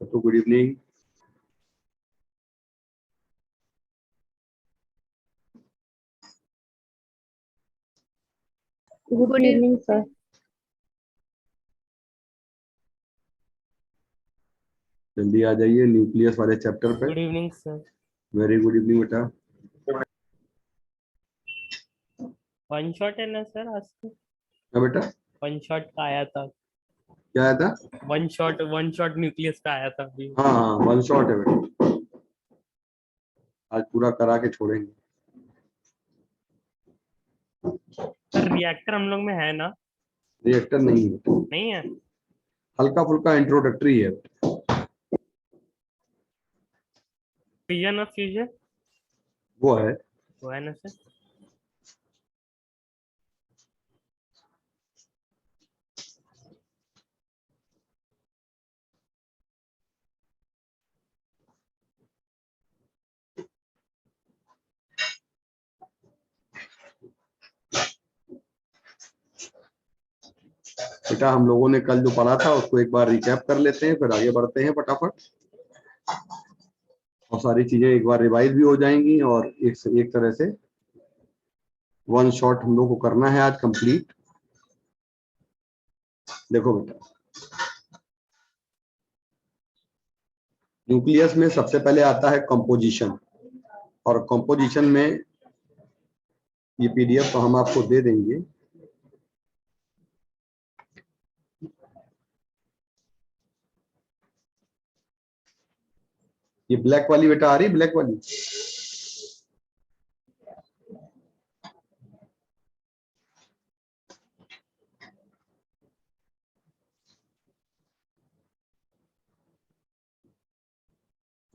तो good evening. Good evening sir. जल्दी आ जाइए न्यूक्लियस वाले चैप्टर पे। Good evening sir. Very good evening बेटा। वन शॉट है ना सर आज तो? क्या बेटा? वन शॉट का आया था। क्या आया था? वन शॉट न्यूक्लियस का आया था अभी। हाँ हाँ, वन शॉट है बेटा, आज पूरा करा के छोड़ेंगे। सर रिएक्टर हम लोग में है ना? रिएक्टर नहीं है, नहीं है। हल्का फुल्का इंट्रोडक्टरी है। फिजन और फ्यूजन वो है। वो है ना सर? बेटा हम लोगों ने कल जो पढ़ा था उसको एक बार रिकैप कर लेते हैं, फिर आगे बढ़ते हैं फटाफट, और सारी चीजें एक बार रिवाइज भी हो जाएंगी और एक तरह से वन शॉट हम लोग को करना है आज कंप्लीट। देखो बेटा, न्यूक्लियस में सबसे पहले आता है कंपोजिशन, और कंपोजिशन में ये पीडीएफ तो हम आपको दे देंगे। ये ब्लैक वाली बेटा आ रही, ब्लैक वाली?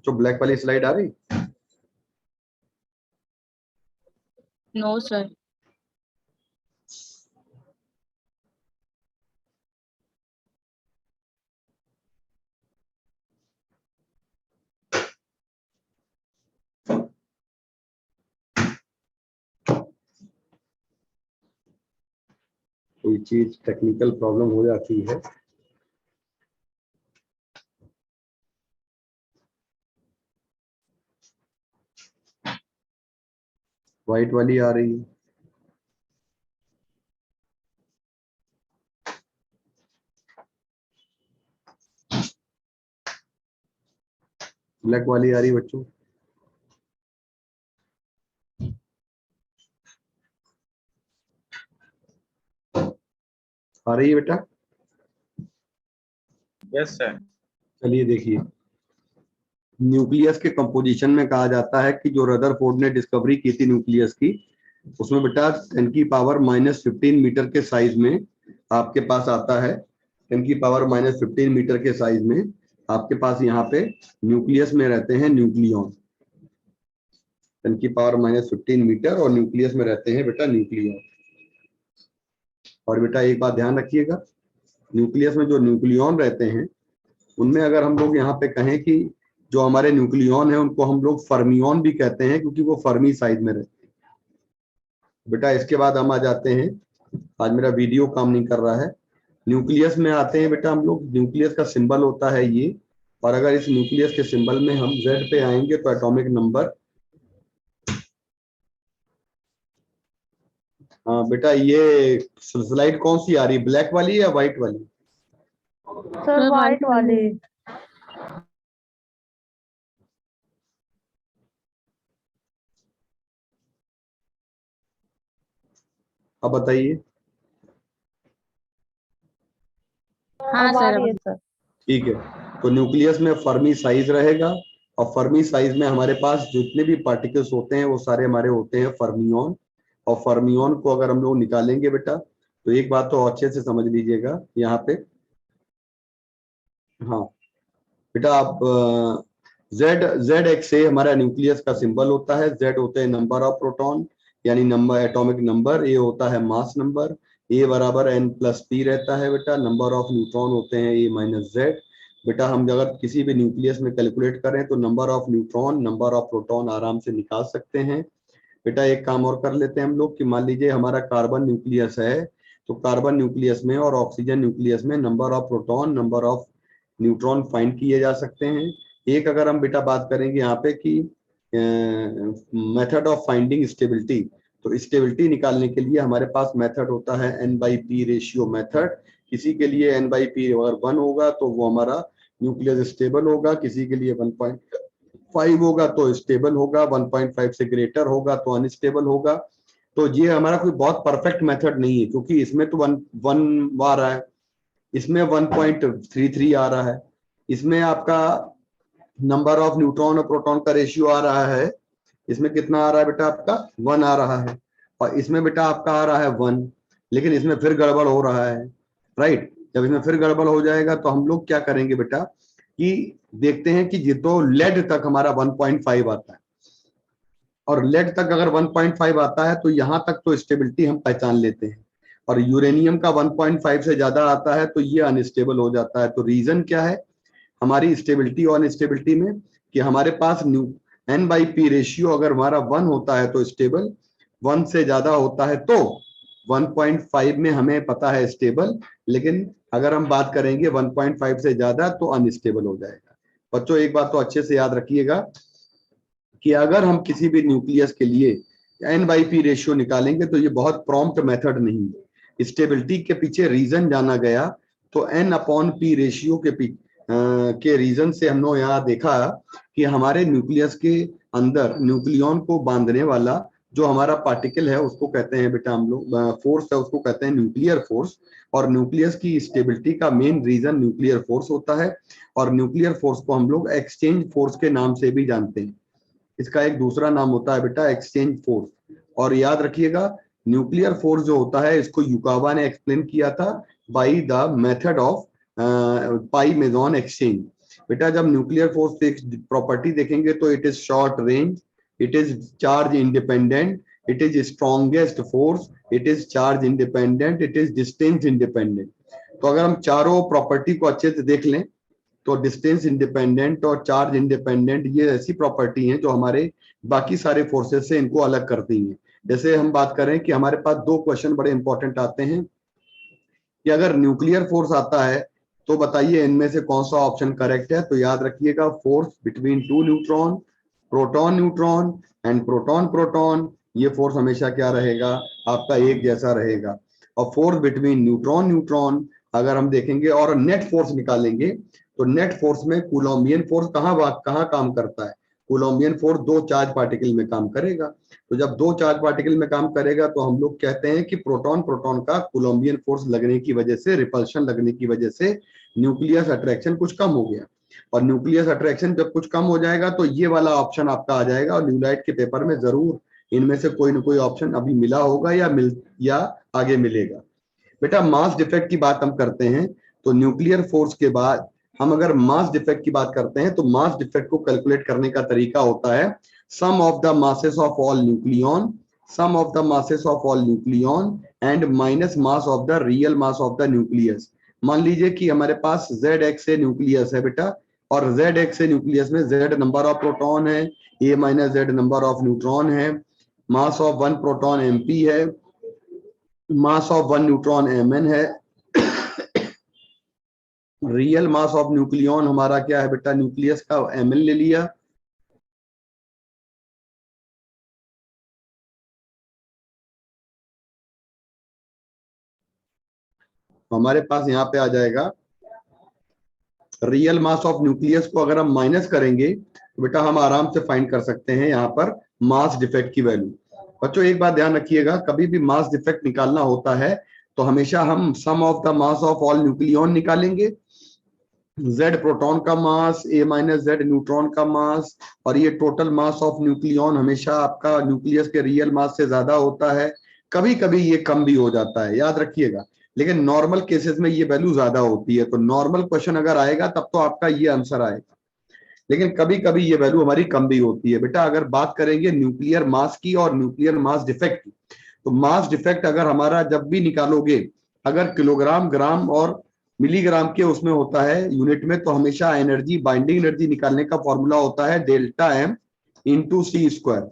जो ब्लैक वाली स्लाइड आ रही? No sir. कोई चीज टेक्निकल प्रॉब्लम हो जाती है। व्हाइट वाली आ रही है, ब्लैक वाली आ रही है बच्चों? आ रही है बेटा? Yes sir. चलिए देखिए, न्यूक्लियस के कंपोजिशन में कहा जाता है कि जो रदरफोर्ड ने डिस्कवरी की थी न्यूक्लियस की, उसमें बेटा 10⁻⁻15 मीटर के साइज में आपके पास आता है। 10⁻⁻15 मीटर के साइज में आपके पास यहाँ पे न्यूक्लियस में रहते हैं न्यूक्लियॉन। 10⁻⁻15 मीटर और न्यूक्लियस में रहते हैं बेटा न्यूक्लियॉन। और बेटा एक बात ध्यान रखिएगा, न्यूक्लियस में जो न्यूक्लियॉन रहते हैं उनमें अगर हम लोग यहाँ पे कहें कि जो हमारे न्यूक्लियॉन है उनको हम लोग फर्मियन भी कहते हैं, क्योंकि वो फर्मी साइज में रहते हैं। बेटा इसके बाद हम आ जाते हैं, आज मेरा वीडियो काम नहीं कर रहा है, न्यूक्लियस में आते हैं बेटा हम लोग। न्यूक्लियस का सिंबल होता है ये, और अगर इस न्यूक्लियस के सिंबल में हम Z पे आएंगे तो एटॉमिक नंबर, हाँ बेटा ये स्लाइड कौन सी आ रही, ब्लैक वाली या व्हाइट वाली? सर व्हाइट वाली। अब बताइए। हाँ सर। ठीक है, तो न्यूक्लियस में फर्मी साइज रहेगा, और फर्मी साइज में हमारे पास जितने भी पार्टिकल्स होते हैं वो सारे हमारे होते हैं फर्मियन। और फर्मियन को अगर हम लोग निकालेंगे बेटा, तो एक बात तो अच्छे से समझ लीजिएगा यहाँ पे। हाँ बेटा, आप Z हमारा न्यूक्लियस का सिंबल होता है। Z होते हैं नंबर ऑफ प्रोटॉन, यानी नंबर एटॉमिक नंबर। A होता है मास नंबर। A बराबर n+p रहता है बेटा। नंबर ऑफ न्यूट्रॉन होते हैं A-Z। बेटा हम अगर किसी भी न्यूक्लियस में कैलकुलेट करें तो number of neutron, number of proton आराम से निकाल सकते हैं। बेटा एक काम और कर लेते हैं हम लोग कि मान लीजिए हमारा कार्बन न्यूक्लियस है, तो कार्बन न्यूक्लियस में और ऑक्सीजन न्यूक्लियस में number of proton, number of neutron find किए जा सकते हैं। एक अगर हम बेटा बात करेंगे यहाँ पे कि मेथड ऑफ फाइंडिंग स्टेबिलिटी, तो स्टेबिलिटी निकालने के लिए हमारे पास मेथड होता है N/P रेशियो मेथड। किसी के लिए N/P अगर 1 होगा तो वो हमारा न्यूक्लियस स्टेबल होगा, किसी के लिए 1.5 होगा तो स्टेबल होगा, 1.5 से ग्रेटर होगा तो अनस्टेबल होगा। तो ये हमारा कोई बहुत परफेक्ट मेथड नहीं है, क्योंकि इसमें तो 1 आ रहा है, इसमें 1.33 आ रहा है, इसमें आपका नंबर ऑफ न्यूट्रॉन और प्रोटॉन का रेशियो आ रहा है, इसमें कितना आ रहा है बेटा आपका 1 आ रहा है, और इसमें बेटा आपका आ रहा है 1, लेकिन इसमें फिर गड़बड़ हो रहा है, राइट। जब इसमें फिर गड़बड़ हो जाएगा तो हम लोग क्या करेंगे बेटा कि देखते हैं कि ये तो लेड तक हमारा 1.5 आता है, और लेड तक अगर 1.5 आता है तो यहां तक तो स्टेबिलिटी हम पहचान लेते हैं, और यूरेनियम का 1.5 से ज्यादा आता है तो ये अनस्टेबल हो जाता है। तो रीजन क्या है हमारी स्टेबिलिटी और अनस्टेबिलिटी में, कि हमारे पास N/P रेशियो अगर हमारा 1 होता है तो स्टेबल, 1 से ज्यादा होता है तो 1.5 में हमें पता है स्टेबल, लेकिन अगर हम बात करेंगे 1.5 से ज्यादा तो अनस्टेबल हो जाएगा। बच्चों एक बात तो अच्छे से याद रखिएगा कि अगर हम किसी भी न्यूक्लियस के लिए N/P रेशियो निकालेंगे तो ये बहुत प्रॉम्प्ट मेथड नहीं है। स्टेबिलिटी के पीछे रीजन जाना गया तो N/P रेशियो के रीजन से हमने यहाँ देखा कि हमारे न्यूक्लियस के अंदर न्यूक्लियॉन को बांधने वाला जो हमारा पार्टिकल है उसको कहते हैं बेटा हम लोग फोर्स है, उसको कहते हैं न्यूक्लियर फोर्स। और न्यूक्लियस की स्टेबिलिटी का मेन रीजन न्यूक्लियर फोर्स होता है, और न्यूक्लियर फोर्स को हम लोग एक्सचेंज फोर्स के नाम से भी जानते हैं। इसका एक दूसरा नाम होता है बेटा एक्सचेंज फोर्स। और याद रखिएगा न्यूक्लियर फोर्स जो होता है इसको युकावा ने एक्सप्लेन किया था by the method of pi meson exchange. बेटा जब न्यूक्लियर फोर्स की प्रॉपर्टी देखेंगे तो it is short range, it is charge independent, it is strongest force, it is charge independent, it is distance independent. तो अगर हम चारों प्रॉपर्टी को अच्छे से देख लें तो डिस्टेंस इंडिपेंडेंट और चार्ज इंडिपेंडेंट ये ऐसी प्रॉपर्टी हैं जो हमारे बाकी सारे फोर्सेस से इनको अलग करती हैं। जैसे हम बात करें कि हमारे पास 2 क्वेश्चन बड़े इंपॉर्टेंट आते हैं कि अगर न्यूक्लियर फोर्स आता है तो बताइए इनमें से कौन सा ऑप्शन करेक्ट है। तो याद रखिएगा force between 2 neutron, proton neutron and proton proton, ये फोर्स हमेशा क्या रहेगा आपका एक जैसा रहेगा। और फोर्स बिटवीन न्यूट्रॉन न्यूट्रॉन अगर हम देखेंगे और नेट फोर्स निकालेंगे तो नेट फोर्स में कूलोम्बियन फोर्स कहाँ काम करता है, कूलोम्बियन फोर्स 2 चार्ज पार्टिकल में काम करेगा। तो जब 2 चार्ज पार्टिकल में काम करेगा तो हम लोग कहते हैं कि प्रोटॉन प्रोटॉन का कूलोम्बियन फोर्स लगने की वजह से, रिपल्शन लगने की वजह से न्यूक्लियस अट्रैक्शन कुछ कम हो गया। और न्यूक्लियस अट्रैक्शन जब कुछ कम हो जाएगा तो ये वाला ऑप्शन आपका आ जाएगा। और न्यूलाइट के पेपर में जरूर इनमें से कोई ना कोई ऑप्शन अभी मिला होगा या आगे मिलेगा। बेटा मास डिफेक्ट की बात हम करते हैं तो न्यूक्लियर फोर्स के बाद हम अगर मास डिफेक्ट की बात करते हैं तो मास डिफेक्ट को कैलकुलेट करने का तरीका होता है sum of the masses of all nucleon, sum of the masses of all nucleon and minus mass of the real mass of the nucleus. मान लीजिए कि हमारे पास ZX से न्यूक्लियस है बेटा, और ZX से न्यूक्लियस में Z नंबर ऑफ प्रोटॉन है, A minus Z number of neutron है, मास ऑफ 1 प्रोटॉन MP है, मास ऑफ 1 न्यूट्रॉन Mn है, रियल मास ऑफ न्यूक्लियॉन हमारा क्या है बेटा न्यूक्लियस का Mn ले लिया, हमारे पास यहाँ पे आ जाएगा रियल मास ऑफ न्यूक्लियस को अगर हम माइनस करेंगे तो बेटा हम आराम से फाइंड कर सकते हैं यहाँ पर मास डिफेक्ट की वैल्यू। बच्चों एक बात ध्यान रखिएगा, कभी भी मास डिफेक्ट निकालना होता है तो हमेशा हम sum of the mass of all nucleon निकालेंगे, Z प्रोटॉन का mass, A minus Z neutron का मास, और ये टोटल मास ऑफ न्यूक्लियॉन हमेशा आपका न्यूक्लियस के रियल मास से ज्यादा होता है, कभी कभी ये कम भी हो जाता है याद रखिएगा, लेकिन नॉर्मल केसेस में ये वैल्यू ज्यादा होती है। तो नॉर्मल क्वेश्चन अगर आएगा तब तो आपका ये आंसर आएगा, लेकिन कभी कभी ये वैल्यू हमारी कम भी होती है। बेटा अगर बात करेंगे न्यूक्लियर मास की और न्यूक्लियर मास डिफेक्ट की, तो मास डिफेक्ट अगर हमारा जब भी निकालोगे अगर किलोग्राम, ग्राम और मिलीग्राम के उसमें होता है यूनिट में, तो हमेशा एनर्जी, बाइंडिंग एनर्जी निकालने का फॉर्मूला होता है डेल्टा M इंटू सी स्क्वायर।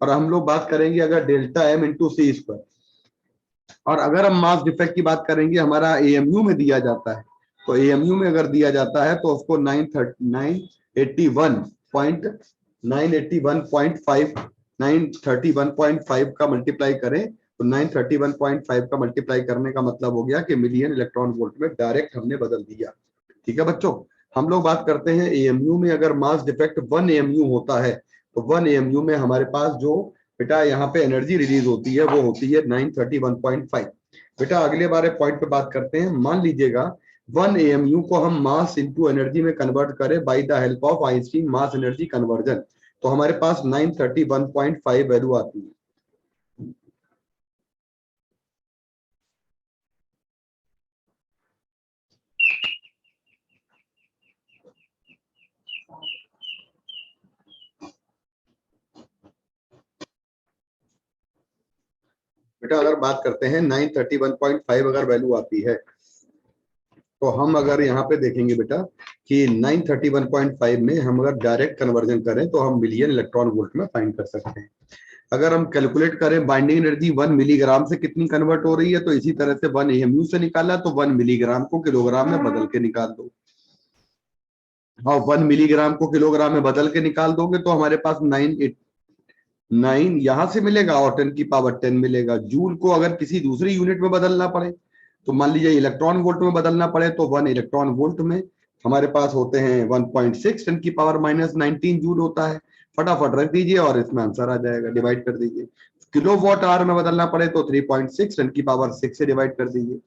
और हम लोग बात करेंगे अगर डेल्टा M इंटू सी स्क्वायर, और अगर हम मास डिफेक्ट की बात करेंगे हमारा AMU में दिया जाता है, तो एएमयू में अगर दिया जाता है तो उसको 931.5 का मल्टीप्लाई करें तो 931.5 का मल्टीप्लाई करने का मतलब हो गया कि मिलियन इलेक्ट्रॉन वोल्ट में डायरेक्ट हमने बदल दिया। ठीक है बच्चों, हम लोग बात करते हैं एएमयू में। अगर मास डिफेक्ट 1 एएमयू होता है तो 1 एएमयू में हमारे पास जो बेटा यहाँ पे एनर्जी रिलीज होती है वो होती है 931.5। बेटा अगले बारे पॉइंट पे बात करते हैं। मान लीजिएगा 1 एएमयू को हम मास इनटू एनर्जी में कन्वर्ट करें by the help of Einstein mass energy conversion, तो हमारे पास 931.5 वैल्यू आती है। बेटा अगर बात करते हैं 931.5 अगर वैल्यू आती है तो हम अगर यहाँ पे देखेंगे बेटा कि 931.5 में हम अगर डायरेक्ट कन्वर्जन करें तो हम मिलियन इलेक्ट्रॉन वोल्ट में फाइंड कर सकते हैं। अगर हम कैलकुलेट करें बाइंडिंग एनर्जी 1 मिलीग्राम से कितनी कन्वर्ट हो रही है तो इसी तरह से 1 एएमयू से निकाला तो 1 मिलीग्राम को किलोग्राम में बदल के निकाल दो, और 1 मिलीग्राम को किलोग्राम में बदल के निकाल दोगे तो हमारे पास 9 यहां से मिलेगा और 10 की पावर 10 मिलेगा। जूल को अगर किसी दूसरी यूनिट में बदलना पड़े तो मान लीजिए इलेक्ट्रॉन वोल्ट में बदलना पड़े तो 1 इलेक्ट्रॉन वोल्ट में हमारे पास होते हैं 1.6 10 की पावर -19 जूल होता है। फटाफट रख दीजिए और इसमें आंसर आ जाएगा, डिवाइड कर दीजिए। किलो वॉट आवर में बदलना पड़े तो 3.6 10 की पावर 6 से डिवाइड कर दीजिए।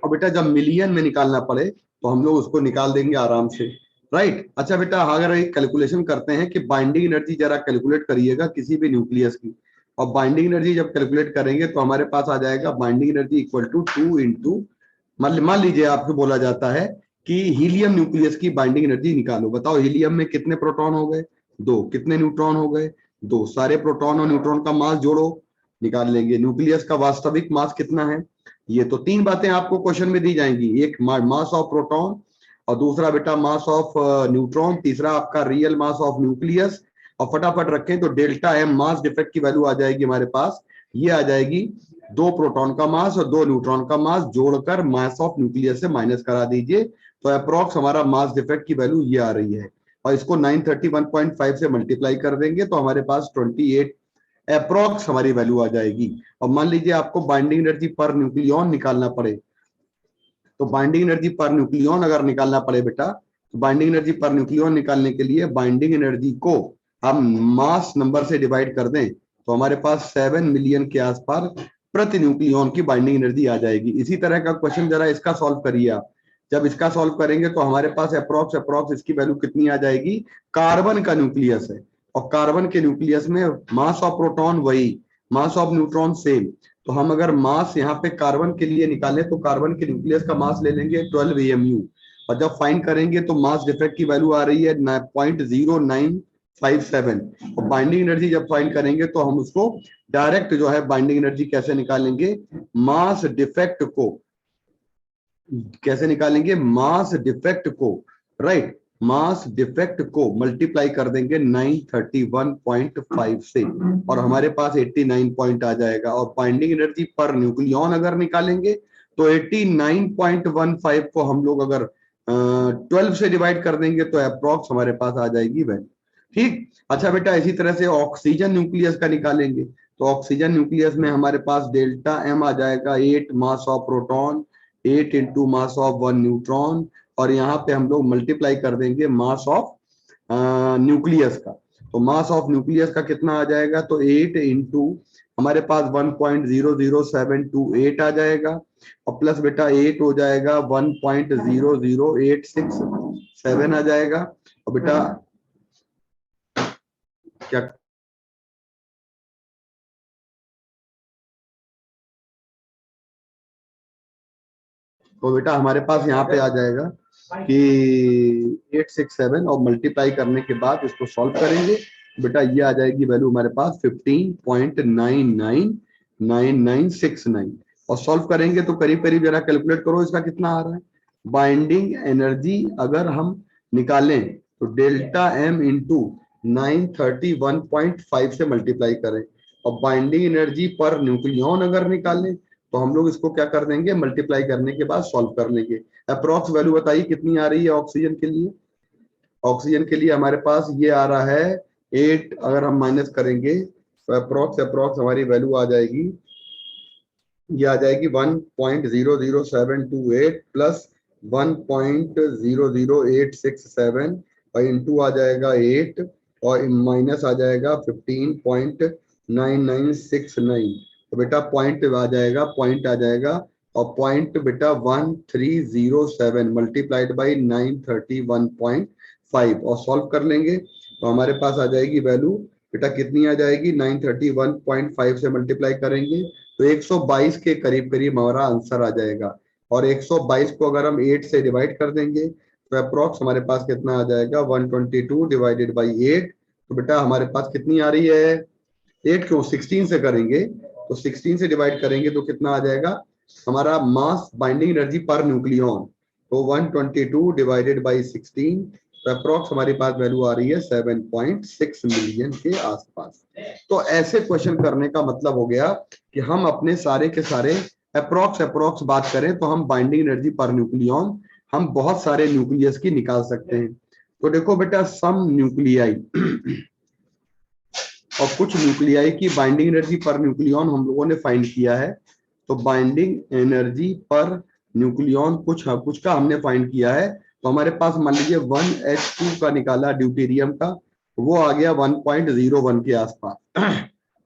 और बेटा जब मिलियन में निकालना पड़े तो हम लोग उसको निकाल देंगे आराम से, राइट। अच्छा बेटा अगर एक कैलकुलेशन करते हैं कि बाइंडिंग एनर्जी जरा कैलकुलेट करिएगा किसी भी न्यूक्लियस की, और बाइंडिंग एनर्जी जब कैलकुलेट करेंगे तो हमारे पास आ जाएगा binding energy equal to 2 into, मान लीजिए आपको बोला जाता है कि हीलियम न्यूक्लियस की बाइंडिंग एनर्जी निकालो। बताओ हीलियम में कितने प्रोटॉन हो गए? 2। कितने न्यूट्रॉन हो गए? 2। सारे प्रोटॉन और न्यूट्रॉन का मास जोड़ो, निकाल लेंगे। न्यूक्लियस का वास्तविक मास कितना है? ये तो 3 बातें आपको क्वेश्चन में दी जाएंगी, एक मास ऑफ प्रोटॉन और दूसरा बेटा मास ऑफ न्यूट्रॉन, तीसरा आपका रियल मास ऑफ न्यूक्लियस। और फटाफट रखें तो डेल्टा एम मास डिफेक्ट की वैल्यू आ जाएगी हमारे पास, ये आ जाएगी 2 प्रोटॉन का मास और 2 न्यूट्रॉन का मास जोड़कर मास ऑफ न्यूक्लियस से माइनस करा दीजिए तो अप्रोक्स हमारा मास डिफेक्ट की वैल्यू ये आ रही है। और इसको 931.5 से मल्टीप्लाई कर देंगे तो हमारे पास 28 अप्रोक्स हमारी वैल्यू आ जाएगी। और मान लीजिए आपको बाइंडिंग एनर्जी पर न्यूक्लियॉन निकालना पड़े तो बाइंडिंग एनर्जी पर न्यूक्लियॉन अगर निकालना पड़े बेटा तो बाइंडिंग एनर्जी पर न्यूक्लियॉन निकालने के लिए बाइंडिंग एनर्जी को हम मास नंबर से डिवाइड कर दें तो हमारे पास 7 मिलियन के आसपास प्रति न्यूक्लियॉन की बाइंडिंग एनर्जी आ जाएगी। इसी तरह का क्वेश्चन जरा इसका सॉल्व करिए आप। जब इसका सॉल्व करेंगे तो हमारे पास अप्रोक्स इसकी वैल्यू कितनी आ जाएगी? कार्बन का न्यूक्लियस है और कार्बन के न्यूक्लियस में मास ऑफ प्रोटॉन वही, मास ऑफ न्यूट्रॉन सेम। तो हम अगर मास यहाँ पे कार्बन के लिए निकालें तो कार्बन के न्यूक्लियस का मास ले लेंगे 12 एएमयू, और जब फाइंड करेंगे तो मास डिफेक्ट की वैल्यू आ रही है 0.0957। और बाइंडिंग एनर्जी जब फाइंड करेंगे तो हम उसको डायरेक्ट जो है बाइंडिंग एनर्जी कैसे निकालेंगे? मास डिफेक्ट को कैसे निकालेंगे? मास डिफेक्ट को, राइट, मास डिफेक्ट को मल्टीप्लाई कर देंगे 931.5 से और हमारे पास 89 पॉइंट आ जाएगा। और बाइंडिंग एनर्जी पर न्यूक्लियॉन अगर निकालेंगे तो 89.15 को हम लोग अगर 12 से डिवाइड कर देंगे तो अप्रोक्स हमारे पास आ जाएगी वैल्यू, ठीक। अच्छा बेटा इसी तरह से ऑक्सीजन न्यूक्लियस का निकालेंगे तो ऑक्सीजन न्यूक्लियस में हमारे पास डेल्टा एम आ जाएगा 8 mass of proton 8 into mass of 1 neutron, और यहाँ पे हम लोग मल्टीप्लाई कर देंगे मास ऑफ न्यूक्लियस का। तो मास ऑफ न्यूक्लियस का कितना आ जाएगा? तो 8 इंटू हमारे पास 1.00728 आ जाएगा और प्लस बेटा 8 हो जाएगा 1.00867 आ जाएगा। और बेटा क्या तो बेटा हमारे पास यहाँ पे आ जाएगा कि 867 और मल्टीप्लाई करने के बाद इसको सॉल्व करेंगे बेटा ये आ जाएगी वैल्यू हमारे पास 15.999969 और सॉल्व करेंगे तो करीब करीब जरा कैलकुलेट करो इसका कितना आ रहा है। बाइंडिंग एनर्जी अगर हम निकालें तो डेल्टा एम इंटू 931.5 से मल्टीप्लाई करें और बाइंडिंग एनर्जी पर न्यूक्लियॉन अगर निकालें तो हम लोग इसको क्या कर देंगे, मल्टीप्लाई करने के बाद सॉल्व कर लेंगे। अप्रॉक्स वैल्यू बताइए कितनी आ रही है ऑक्सीजन के लिए। ऑक्सीजन के लिए हमारे पास ये आ रहा है 8, अगर हम माइनस करेंगे तो अप्रॉक्स हमारी वैल्यू आ जाएगी, ये आ जाएगी 1.00728 प्लस 1.00867 और इंटू आ जाएगा 8 और माइनस आ जाएगा 15.9969। तो बेटा पॉइंट आ जाएगा और पॉइंट बेटा 1307 मल्टीप्लाइड बाई 931.5 और सॉल्व कर लेंगे तो हमारे पास आ जाएगी वैल्यू बेटा कितनी आ जाएगी, 931.5 से मल्टीप्लाई करेंगे तो 122 के करीब करीब हमारा आंसर आ जाएगा। और 122 को अगर हम 8 से डिवाइड कर देंगे तो अप्रोक्स हमारे पास कितना आ जाएगा, 122 डिवाइडेड बाई 8। तो बेटा हमारे पास कितनी आ रही है, 8 क्यों 16 से करेंगे तो 16 से डिवाइड करेंगे तो कितना आ जाएगा हमारा मास बाइंडिंग एनर्जी पर न्यूक्लियन, तो 122 डिवाइडेड बाई 16 तो अप्रोक्स हमारे पास वैल्यू आ रही है 7.6 मिलियन के आसपास। तो ऐसे क्वेश्चन करने का मतलब हो गया कि हम अपने सारे के सारे अप्रोक्स बात करें तो हम बाइंडिंग एनर्जी पर न्यूक्लियन हम बहुत सारे न्यूक्लियस की निकाल सकते हैं। तो देखो बेटा सम न्यूक्लियाई और कुछ न्यूक्लियाई की बाइंडिंग एनर्जी पर न्यूक्लियन हम लोगों ने फाइंड किया है। तो बाइंडिंग एनर्जी पर न्यूक्लियन कुछ का हमने फाइंड किया है। तो हमारे पास मान लीजिए 1H2 का निकाला ड्यूटेरियम का, वो आ गया 1.01 के आसपास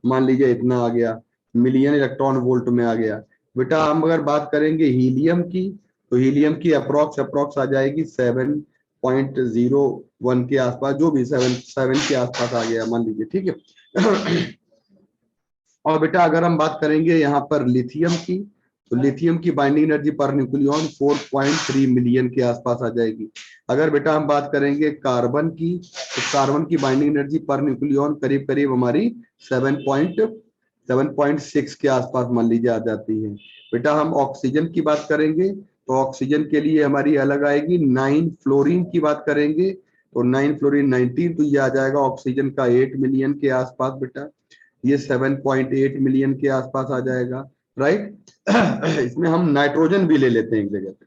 मान लीजिए इतना आ गया, मिलियन इलेक्ट्रॉन वोल्ट में आ गया। बेटा हम अगर बात करेंगे हीलियम की तो हीलियम की अप्रोक्स आ जाएगी 7.01 के आसपास, जो भी 7 के आसपास आ गया मान लीजिए, ठीक है। और बेटा अगर हम बात करेंगे यहाँ पर लिथियम की तो लिथियम की binding energy per nucleon 4.3 million के आसपास आ जाएगी। अगर बेटा हम बात करेंगे कार्बन की तो कार्बन की बाइंडिंग एनर्जी पर न्यूक्लियन करीब करीब हमारी 7.6 के आसपास मान लीजिए आ जाती है। बेटा हम ऑक्सीजन की बात करेंगे तो ऑक्सीजन के लिए हमारी अलग आएगी। 9 फ्लोरीन की बात करेंगे तो 9 फ्लोरीन 19, तो ये आ जाएगा ऑक्सीजन का 8 मिलियन के आसपास बेटा, ये 7.8 मिलियन के आसपास आ जाएगा, राइट। इसमें हम नाइट्रोजन भी ले लेते हैं एक जगह पे।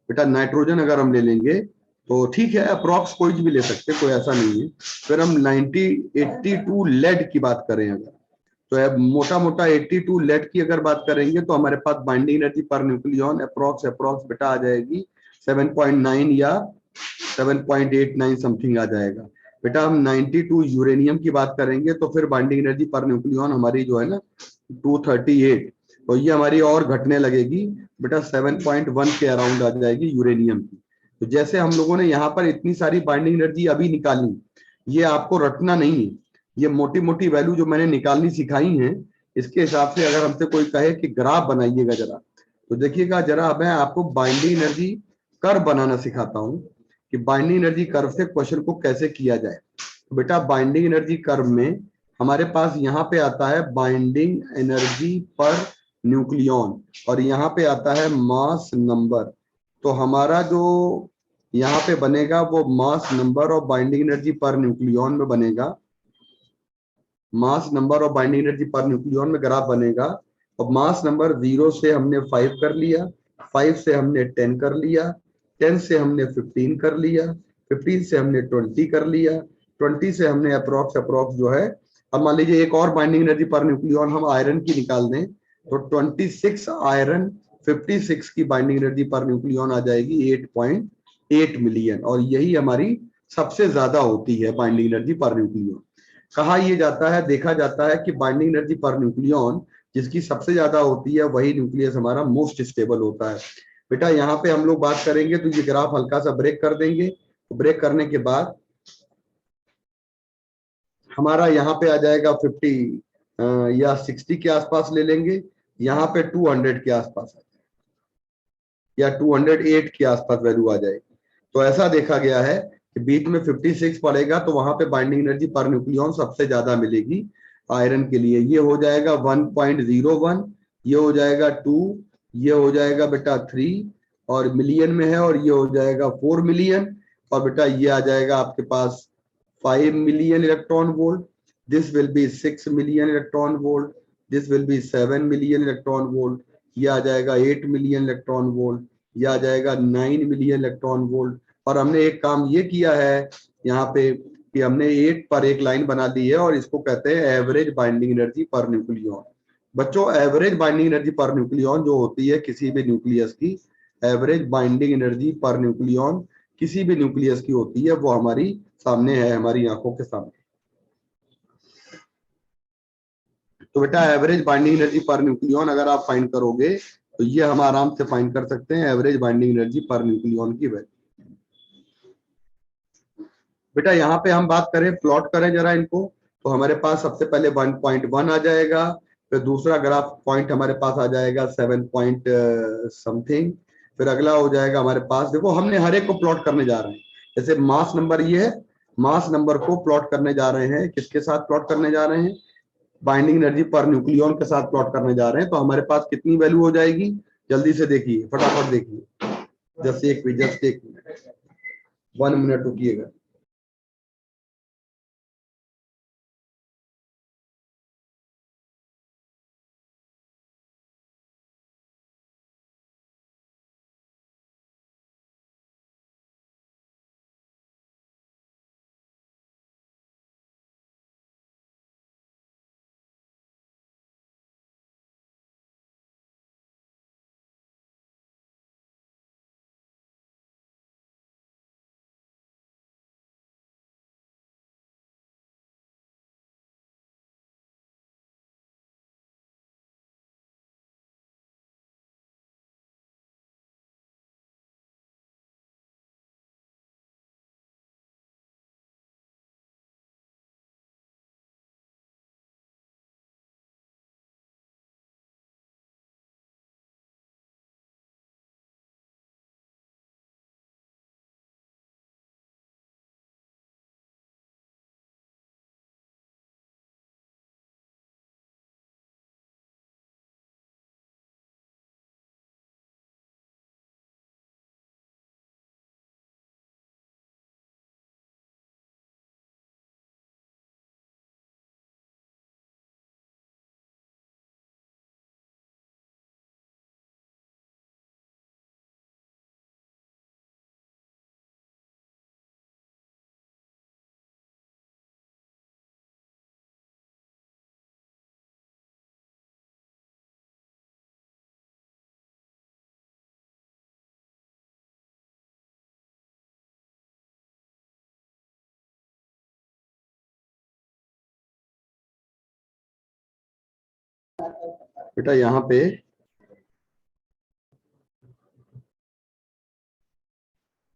बेटा नाइट्रोजन अगर हम ले लेंगे तो ठीक है, अप्रॉक्स कोई भी ले सकते, कोई ऐसा नहीं है। फिर हम 82 लेड की बात करें अगर, तो अब मोटा 82 लेड की अगर बात करेंगे तो हमारे पास binding energy per nucleon approx बेटा आ जाएगी 7.9 या 7.89 समथिंग आ जाएगा। बेटा हम 92 यूरेनियम की बात करेंगे तो फिर बाइंडिंग एनर्जी पर न्यूक्लियन हमारी जो है ना 238, तो ये हमारी और घटने लगेगी बेटा 7.1 के अराउंड आ जाएगी यूरेनियम की। तो जैसे हम लोगों ने यहाँ पर इतनी सारी बाइंडिंग एनर्जी अभी निकाली, ये आपको रटना नहीं है, ये मोटी मोटी वैल्यू जो मैंने निकालनी सिखाई है इसके हिसाब से अगर हमसे कोई कहे कि ग्राफ बनाइएगा जरा, तो देखिएगा जरा मैं आपको बाइंडिंग एनर्जी कर्व बनाना सिखाता हूँ कि बाइंडिंग एनर्जी कर्व से क्वेश्चन को कैसे किया जाए। तो बेटा बाइंडिंग एनर्जी कर्व में हमारे पास यहाँ पे आता है बाइंडिंग एनर्जी पर न्यूक्लियन और यहाँ पे आता है मास नंबर। तो हमारा जो यहाँ पे बनेगा वो मास नंबर और बाइंडिंग एनर्जी पर न्यूक्लियन में बनेगा, मास नंबर और बाइंडिंग एनर्जी पर न्यूक्लियन में ग्राफ बनेगा। और मास नंबर 0 से हमने 5 कर लिया, 5 से हमने 10 कर लिया, 10 से हमने 15 कर लिया, 15 से हमने 20 कर लिया, 20 से हमने अप्रोक्स जो है, अब मान लीजिए एक और बाइंडिंग एनर्जी पर न्यूक्लियन हम आयरन की निकाल दें तो 26 आयरन 56 की बाइंडिंग एनर्जी पर न्यूक्लियन आ जाएगी 8.8 मिलियन, और यही हमारी सबसे ज्यादा होती है बाइंडिंग एनर्जी पर न्यूक्लियन। कहा यह जाता है, देखा जाता है कि बाइंडिंग एनर्जी पर न्यूक्लियन जिसकी सबसे ज्यादा होती है वही न्यूक्लियस हमारा मोस्ट स्टेबल होता है। बेटा यहाँ पे हम लोग बात करेंगे तो ये ग्राफ हल्का सा ब्रेक कर देंगे, तो ब्रेक करने के बाद हमारा यहाँ पे आ जाएगा 50 या 60 के आसपास ले लेंगे, यहाँ पे 200 के आसपास या 208 के आसपास वैल्यू आ जाएगी। तो ऐसा देखा गया है कि बीच में 56 पड़ेगा तो वहां पे बाइंडिंग एनर्जी पर न्यूक्लियन सबसे ज्यादा मिलेगी आयरन के लिए। ये हो जाएगा 1.01, ये हो जाएगा 2, ये हो जाएगा बेटा 3 और मिलियन में है, और ये हो जाएगा 4 मिलियन, और बेटा ये आ जाएगा आपके पास 5 million electron volt, this will be 6 million electron volt, this will be 7 million electron volt, ये आ जाएगा 8 मिलियन इलेक्ट्रॉन वोल्ट, ये आ जाएगा 9 मिलियन इलेक्ट्रॉन वोल्ट। और हमने एक काम ये किया है यहाँ पे कि हमने एक पर एक लाइन बना दी है और इसको कहते हैं एवरेज बाइंडिंग एनर्जी पर न्यूक्लियॉन। बच्चों एवरेज बाइंडिंग एनर्जी पर न्यूक्लियॉन जो होती है किसी भी न्यूक्लियस की, एवरेज बाइंडिंग एनर्जी पर न्यूक्लियॉन किसी भी न्यूक्लियस की होती है, वो हमारी सामने है, हमारी आंखों के सामने। तो बेटा एवरेज बाइंडिंग एनर्जी पर न्यूक्लियॉन अगर आप फाइंड करोगे तो ये हम आराम से फाइंड कर सकते हैं एवरेज बाइंडिंग एनर्जी पर न्यूक्लियॉन की वैल्यू। बेटा यहाँ पे हम बात करें, प्लॉट करें जरा इनको, तो हमारे पास सबसे पहले 1.1 आ जाएगा, फिर दूसरा ग्राफ पॉइंट हमारे पास आ जाएगा 7 पॉइंट समथिंग, फिर अगला हो जाएगा हमारे पास, देखो हमने हर एक को प्लॉट करने जा रहे हैं। जैसे मास नंबर ये है, मास नंबर को प्लॉट करने जा रहे हैं, किसके साथ प्लॉट करने जा रहे हैं, बाइंडिंग एनर्जी पर न्यूक्लियॉन के साथ प्लॉट करने जा रहे हैं। तो हमारे पास कितनी वैल्यू हो जाएगी, जल्दी से देखिए, फटाफट देखिए, जस्ट एक मिनट, 1 मिनट रुकिएगा। बेटा यहाँ पे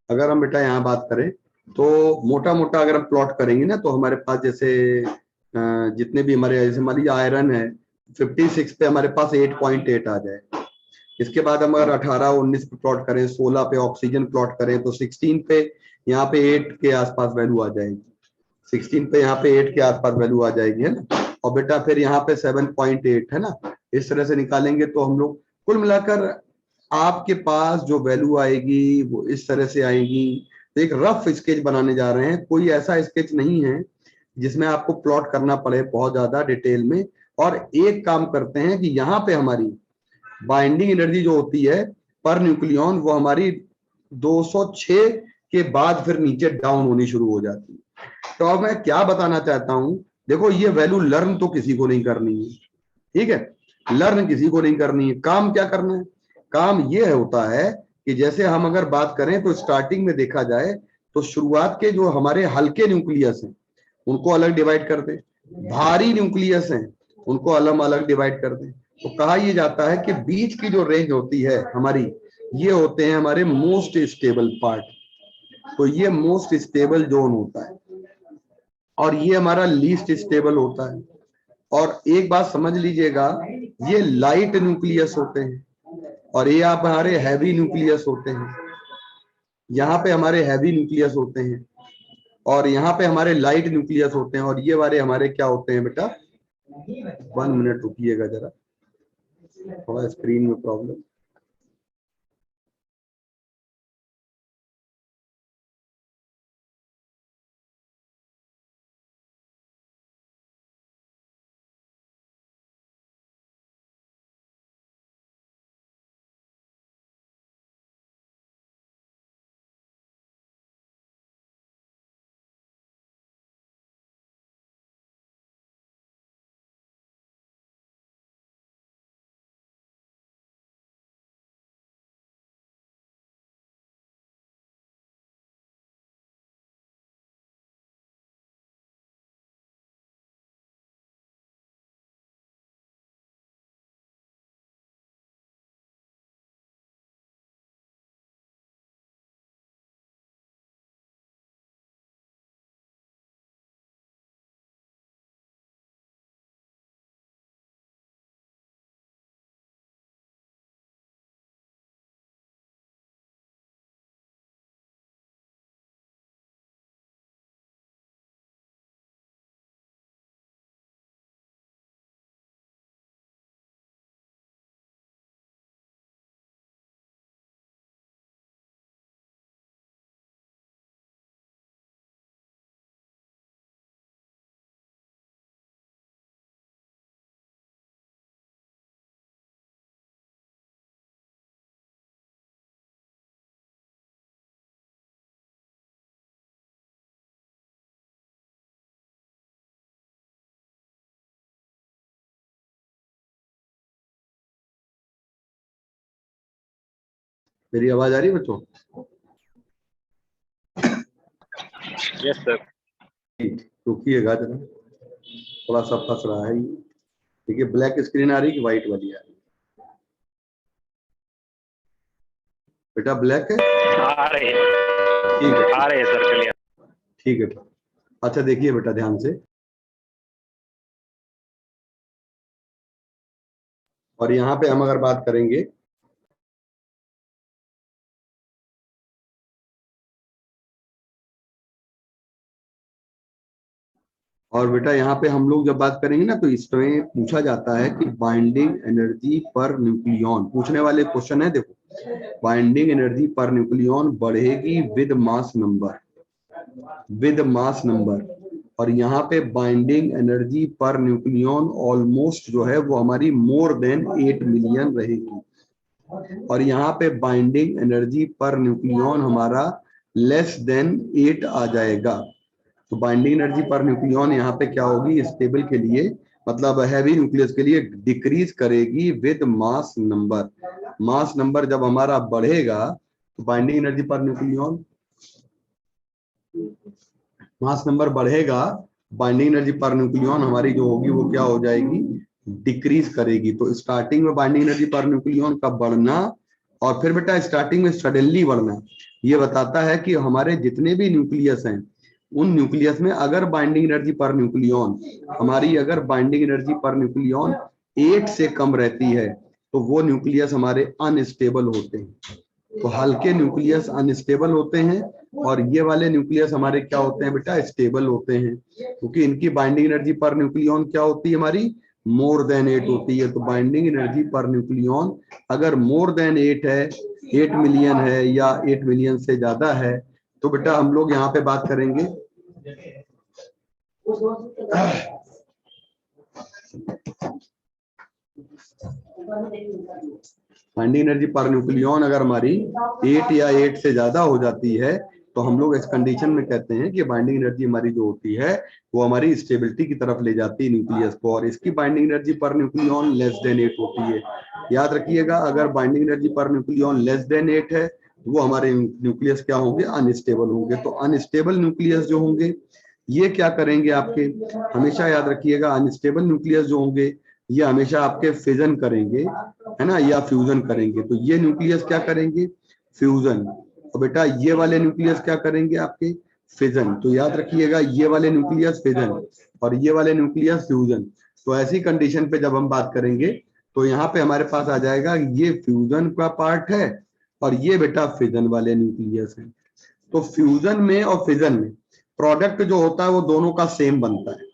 अगर हम बेटा यहाँ बात करें तो मोटा मोटा अगर हम प्लॉट करेंगे ना, तो हमारे पास जैसे जितने भी हमारे, जैसे मान लीजिए आयरन है 56 पे हमारे पास 8.8 आ जाए। इसके बाद हम अगर 18-19 पे प्लॉट करें, 16 पे ऑक्सीजन प्लॉट करें तो 16 पे यहाँ पे 8 के आसपास वैल्यू आ जाएगी, 16 पे यहाँ पे 8 के आसपास वैल्यू आ जाएगी, है ना। और बेटा फिर यहाँ पे 7.8 है ना, इस तरह से निकालेंगे तो हम लोग कुल मिलाकर आपके पास जो वैल्यू आएगी वो इस तरह से आएगी। तो एक रफ स्केच बनाने जा रहे हैं, कोई ऐसा स्केच नहीं है जिसमें आपको प्लॉट करना पड़े बहुत ज्यादा डिटेल में। और एक काम करते हैं कि यहाँ पे हमारी बाइंडिंग एनर्जी जो होती है पर न्यूक्लियॉन वो हमारी 206 के बाद फिर नीचे डाउन होनी शुरू हो जाती है। तो अब मैं क्या बताना चाहता हूं, देखो ये वैल्यू लर्न तो किसी को नहीं करनी है, ठीक है, लर्न किसी को नहीं करनी है। काम क्या करना है, काम ये होता है कि जैसे हम अगर बात करें तो स्टार्टिंग में देखा जाए तो शुरुआत के जो हमारे हल्के न्यूक्लियस हैं उनको अलग डिवाइड कर दे, भारी न्यूक्लियस हैं उनको अलग अलग डिवाइड कर दे। तो कहा यह जाता है कि बीच की जो रेंज होती है हमारी, ये होते हैं हमारे मोस्ट स्टेबल पार्ट। तो ये मोस्ट स्टेबल जोन होता है और ये हमारा लीस्ट स्टेबल होता है। और एक बात समझ लीजिएगा, ये लाइट न्यूक्लियस होते हैं और ये आप हमारे हैवी न्यूक्लियस होते हैं। यहाँ पे हमारे हैवी न्यूक्लियस होते हैं और यहाँ पे हमारे लाइट न्यूक्लियस होते हैं और ये वाले हमारे क्या होते हैं बेटा, 1 मिनट रुकिएगा जरा, थोड़ा स्क्रीन में प्रॉब्लम। मेरी आवाज आ रही है बच्चों? Yes sir. रुकिएगा जरा, थोड़ा सा फंस रहा है ये। ठीक है, ब्लैक स्क्रीन आ रही कि व्हाइट वाली आ रही? बेटा ब्लैक है? आ रही है, ठीक है, आ रही है सर, क्लियर। ठीक है। अच्छा देखिए बेटा ध्यान से, और यहाँ पे हम अगर बात करेंगे और बेटा यहाँ पे हम लोग जब बात करेंगे ना, तो इसमें पूछा जाता है कि बाइंडिंग एनर्जी पर न्यूक्लियॉन, पूछने वाले क्वेश्चन है देखो, बाइंडिंग एनर्जी पर न्यूक्लियॉन बढ़ेगी with mass number, with mass number, और यहाँ पे बाइंडिंग एनर्जी पर न्यूक्लियॉन ऑलमोस्ट जो है वो हमारी मोर देन 8 मिलियन रहेगी, और यहाँ पे बाइंडिंग एनर्जी पर न्यूक्लियॉन हमारा लेस देन 8 आ जाएगा। तो बाइंडिंग एनर्जी पर न्यूक्लियॉन यहाँ पे क्या होगी, स्टेबल के लिए मतलब हैवी न्यूक्लियस के लिए डिक्रीज करेगी with mass number. Mass number जब हमारा बढ़ेगा तो बाइंडिंग एनर्जी पर न्यूक्लियॉन, मास नंबर बढ़ेगा, बाइंडिंग एनर्जी पर न्यूक्लियॉन हमारी जो होगी वो क्या हो जाएगी, डिक्रीज करेगी। तो स्टार्टिंग में बाइंडिंग एनर्जी पर न्यूक्लियॉन का बढ़ना और फिर बेटा स्टार्टिंग में सडनली बढ़ना, ये बताता है कि हमारे जितने भी न्यूक्लियस हैं उन न्यूक्लियस में अगर बाइंडिंग एनर्जी पर न्यूक्लियॉन हमारी, अगर बाइंडिंग एनर्जी पर न्यूक्लियॉन 8 से कम रहती है तो वो न्यूक्लियस हमारे अनस्टेबल होते हैं। तो हल्के न्यूक्लियस अनस्टेबल होते हैं और ये वाले न्यूक्लियस हमारे क्या होते हैं बेटा, स्टेबल होते हैं, क्योंकि इनकी बाइंडिंग एनर्जी पर न्यूक्लियॉन क्या होती है हमारी, मोर देन 8 होती है। तो बाइंडिंग एनर्जी पर न्यूक्लियॉन अगर मोर देन 8 है, 8 मिलियन है या 8 मिलियन से ज्यादा है, तो बेटा हम लोग यहाँ पे बात करेंगे बाइंडिंग एनर्जी पर न्यूक्लियॉन अगर हमारी 8 या 8 से ज्यादा हो जाती है तो हम लोग इस कंडीशन में कहते हैं कि बाइंडिंग एनर्जी हमारी जो होती है वो हमारी स्टेबिलिटी की तरफ ले जाती है न्यूक्लियस को, और इसकी बाइंडिंग एनर्जी पर न्यूक्लियॉन लेस देन 8 होती है। याद रखिएगा, अगर बाइंडिंग एनर्जी पर न्यूक्लियॉन लेस देन 8 है वो हमारे न्यूक्लियस क्या होंगे, अनस्टेबल होंगे। तो अनस्टेबल न्यूक्लियस जो होंगे ये क्या करेंगे आपके, हमेशा याद रखिएगा अनस्टेबल न्यूक्लियस जो होंगे ये हमेशा आपके फिजन करेंगे, है ना, या फ्यूजन करेंगे। तो ये न्यूक्लियस क्या करेंगे, फ्यूजन, और बेटा ये वाले न्यूक्लियस क्या करेंगे आपके, फिजन। तो याद रखिएगा ये वाले न्यूक्लियस फिजन और ये वाले न्यूक्लियस फ्यूजन। तो ऐसी कंडीशन पे जब हम बात करेंगे तो यहाँ पे हमारे पास आ जाएगा ये फ्यूजन का पार्ट है और ये बेटा फिजन वाले न्यूक्लियस है। तो फ्यूजन में और फिजन में प्रोडक्ट जो होता है वो दोनों का सेम बनता है,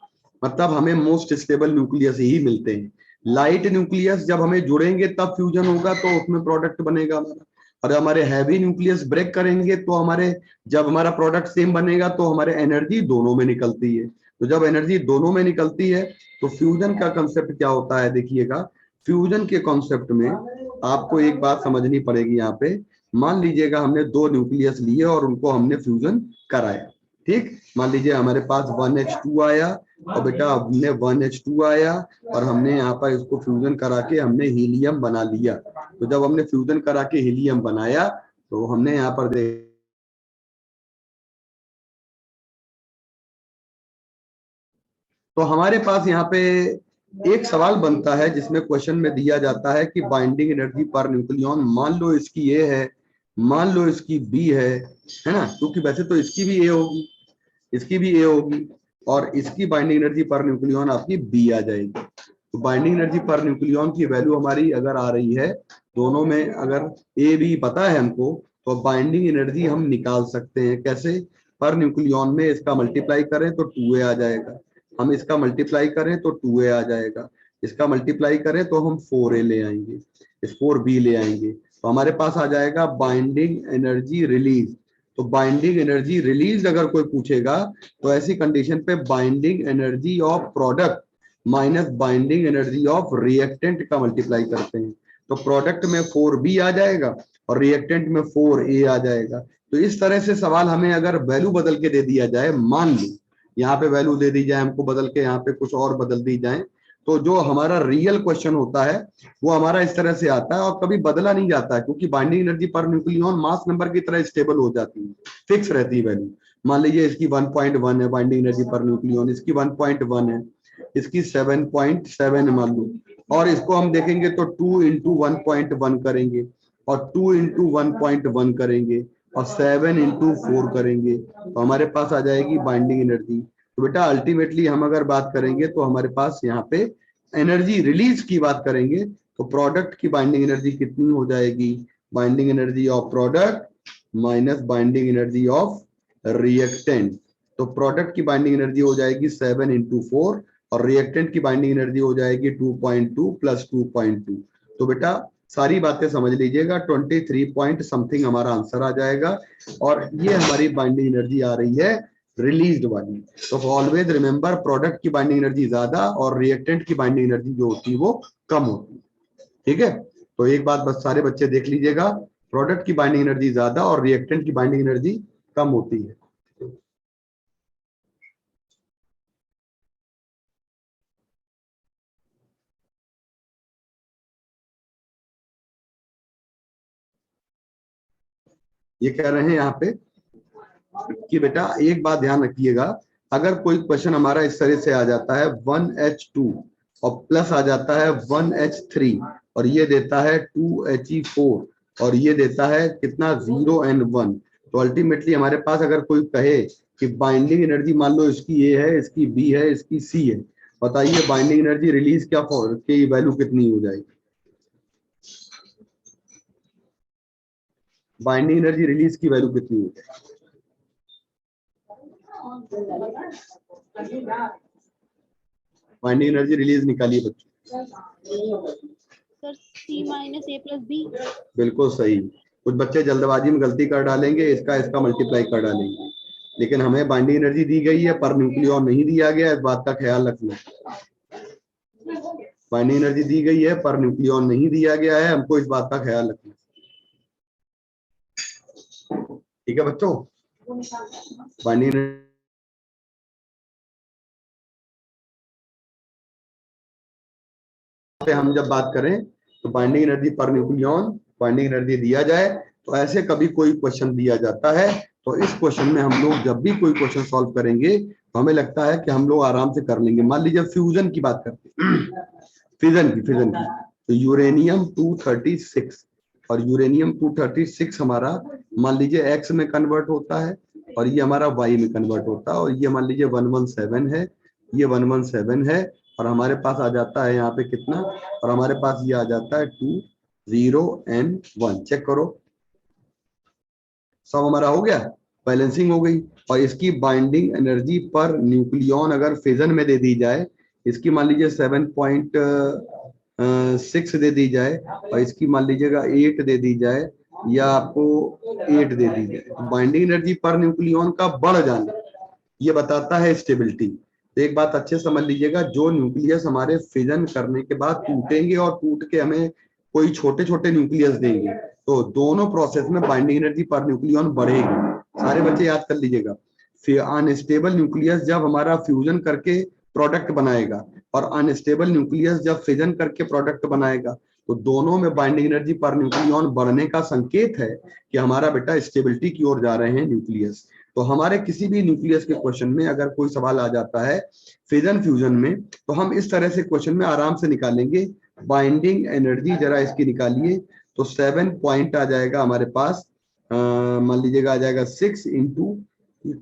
मतलब हमें मोस्ट स्टेबल न्यूक्लियस ही मिलते हैं। लाइट न्यूक्लियस जब हमें जुड़ेंगे तब फ्यूजन होगा तो उसमें प्रोडक्ट बनेगा हमारा, और हमारे हैवी न्यूक्लियस ब्रेक करेंगे तो हमारे, जब हमारा प्रोडक्ट सेम बनेगा तो हमारे एनर्जी दोनों में निकलती है। तो जब एनर्जी दोनों में निकलती है तो फ्यूजन का कंसेप्ट क्या होता है, देखिएगा फ्यूजन के कॉन्सेप्ट में आपको एक बात समझनी पड़ेगी। यहाँ पे मान लीजिएगा हमने 2 न्यूक्लियस लिए और उनको हमने फ्यूजन कराया, ठीक, मान लीजिए हमारे पास 1H2 आया और बेटा हमने 1H2 आया और हमने यहाँ पर इसको फ्यूजन करा के हमने हीलियम बना लिया। तो जब हमने फ्यूजन करा के हीलियम बनाया तो हमने यहाँ पर देख, तो हमारे पास यहाँ पे एक सवाल बनता है जिसमें क्वेश्चन में दिया जाता है कि बाइंडिंग एनर्जी पर न्यूक्लियॉन, मान लो इसकी ए है, मान लो इसकी बी है ना, क्योंकि वैसे तो इसकी भी ए होगी, इसकी भी ए होगी और इसकी बाइंडिंग एनर्जी पर न्यूक्लियॉन आपकी बी आ जाएगी। तो बाइंडिंग एनर्जी पर न्यूक्लियॉन की वैल्यू हमारी अगर आ रही है दोनों में, अगर ए बी पता है हमको तो बाइंडिंग एनर्जी हम निकाल सकते हैं कैसे, पर न्यूक्लियॉन में इसका मल्टीप्लाई करें तो 2a आ जाएगा, हम इसका मल्टीप्लाई करें तो 2a आ जाएगा, इसका मल्टीप्लाई करें तो हम 4a ले आएंगे, इस 4b ले आएंगे, तो हमारे पास आ जाएगा बाइंडिंग एनर्जी रिलीज। तो बाइंडिंग एनर्जी रिलीज अगर कोई पूछेगा तो ऐसी कंडीशन पे binding energy of product minus binding energy of reactant का मल्टीप्लाई करते हैं, तो प्रोडक्ट में 4b आ जाएगा और रिएक्टेंट में 4a आ जाएगा। तो इस तरह से सवाल हमें अगर वैल्यू बदल के दे दिया जाए, मान लो यहाँ पे वैल्यू दे दी जाए हमको बदल के, यहाँ पे कुछ और बदल दी जाए तो जो हमारा रियल क्वेश्चन होता है वो हमारा इस तरह से आता है और कभी बदला नहीं जाता है, क्योंकि binding energy per nucleon mass number की तरह स्टेबल हो जाती है, फिक्स रहती है वैल्यू। मान लीजिए इसकी 1.1 है बाइंडिंग एनर्जी पर न्यूक्लियन, इसकी 1.1 है, इसकी 7.7 है मान लो, और इसको हम देखेंगे तो 2 इंटू 1.1 करेंगे और 2 इंटू 1.1 करेंगे और 7 इंटू 4 करेंगे, तो हमारे पास आ जाएगी बाइंडिंग एनर्जी। तो बेटा अल्टीमेटली हम अगर बात करेंगे तो हमारे पास यहाँ पे एनर्जी रिलीज की बात करेंगे तो प्रोडक्ट की बाइंडिंग एनर्जी कितनी हो जाएगी, binding energy of product minus binding energy of reactant. तो प्रोडक्ट की बाइंडिंग एनर्जी हो जाएगी 7 इंटू 4 और रिएक्टेंट की बाइंडिंग एनर्जी हो जाएगी 2.2 प्लस 2.2। तो बेटा सारी बातें समझ लीजिएगा, 23 पॉइंट समथिंग हमारा आंसर आ जाएगा और ये हमारी बाइंडिंग एनर्जी आ रही है रिलीज्ड वाली। तो ऑलवेज रिमेंबर प्रोडक्ट की बाइंडिंग एनर्जी ज्यादा और रिएक्टेंट की बाइंडिंग एनर्जी जो होती है वो कम होती है। ठीक है, तो एक बात बस सारे बच्चे देख लीजिएगा, प्रोडक्ट की बाइंडिंग एनर्जी ज्यादा और रिएक्टेंट की बाइंडिंग एनर्जी कम होती है। ये कह रहे हैं यहाँ पे कि बेटा एक बात ध्यान रखिएगा, अगर कोई क्वेश्चन हमारा इस तरह से आ जाता है 1H2 और प्लस आ जाता है 1H3 और ये देता है 2He4 और ये देता है कितना 0 and 1, तो अल्टीमेटली हमारे पास अगर कोई कहे कि बाइंडिंग एनर्जी मान लो इसकी ए है, इसकी बी है, इसकी सी है, बताइए बाइंडिंग एनर्जी रिलीज क्या की वैल्यू कितनी हो जाएगी, बाइंडिंग एनर्जी रिलीज की वैल्यू कितनी हो जाएगी? बाइंडिंग एनर्जी रिलीज निकालिए बच्चों। Sir C minus A plus B। बिल्कुल सही, कुछ बच्चे जल्दबाजी में गलती कर डालेंगे, इसका मल्टीप्लाई कर डालेंगे, लेकिन हमें बाइंडिंग एनर्जी दी गई है पर न्यूक्लियॉन नहीं दिया गया, इस बात का ख्याल रखना। बाइंडिंग एनर्जी दी गई है पर न्यूक्लियॉन नहीं दिया गया है, हमको इस बात का ख्याल रखना। ठीक है बच्चों, बाइंडिंग पे हम जब बात करें तो बाइंडिंग एनर्जी पर न्यूक्लियॉन बाइंडिंग एनर्जी दिया जाए तो ऐसे कभी कोई क्वेश्चन दिया जाता है तो इस क्वेश्चन में हम लोग जब भी कोई क्वेश्चन सॉल्व करेंगे तो हमें लगता है कि हम लोग आराम से कर लेंगे। मान लीजिए फ्यूजन की बात करते हैं, फिजन की तो यूरेनियम 236 और यूरेनियम 236 हमारा मान लीजिए X में कन्वर्ट होता है और ये हमारा Y में कन्वर्ट होता है और ये मान लीजिए 117 है, ये 117 है और हमारे पास आ जाता है यहाँ पे कितना, और हमारे पास ये आ जाता है 2 0 and 1। चेक करो सब हमारा हो गया, बैलेंसिंग हो गई। और इसकी बाइंडिंग एनर्जी पर न्यूक्लियॉन अगर फिजन में दे दी जाए, इसकी मान लीजिए 7.6 दे दी जाए और इसकी मान लीजिएगा 8 दे दी जाए या आपको 8 दे दी जाए, तो बाइंडिंग एनर्जी पर न्यूक्लियॉन का बढ़ जाना ये बताता है स्टेबिलिटी। तो एक बात अच्छे समझ लीजिएगा, जो न्यूक्लियस हमारे फिजन करने के बाद टूटेंगे और टूट के हमें कोई छोटे छोटे न्यूक्लियस देंगे तो दोनों प्रोसेस में बाइंडिंग एनर्जी पर न्यूक्लियॉन बढ़ेगी। सारे बच्चे याद कर लीजिएगा, अनस्टेबल न्यूक्लियस जब हमारा फ्यूजन करके प्रोडक्ट बनाएगा और अनस्टेबल न्यूक्लियस जब फिजन करके प्रोडक्ट बनाएगा तो दोनों में बाइंडिंग एनर्जी पर न्यूक्लियॉन बढ़ने का संकेत है कि हमारा बेटा स्टेबिलिटी की ओर जा रहे हैं न्यूक्लियस। तो हमारे किसी भी न्यूक्लियस के क्वेश्चन में अगर कोई सवाल आ जाता है फिजन फ्यूजन में तो हम इस तरह से क्वेश्चन में आराम से निकालेंगे। बाइंडिंग एनर्जी जरा इसकी निकालिए तो 7 पॉइंट आ जाएगा हमारे पास, मान लीजिएगा आ जाएगा 6 इंटू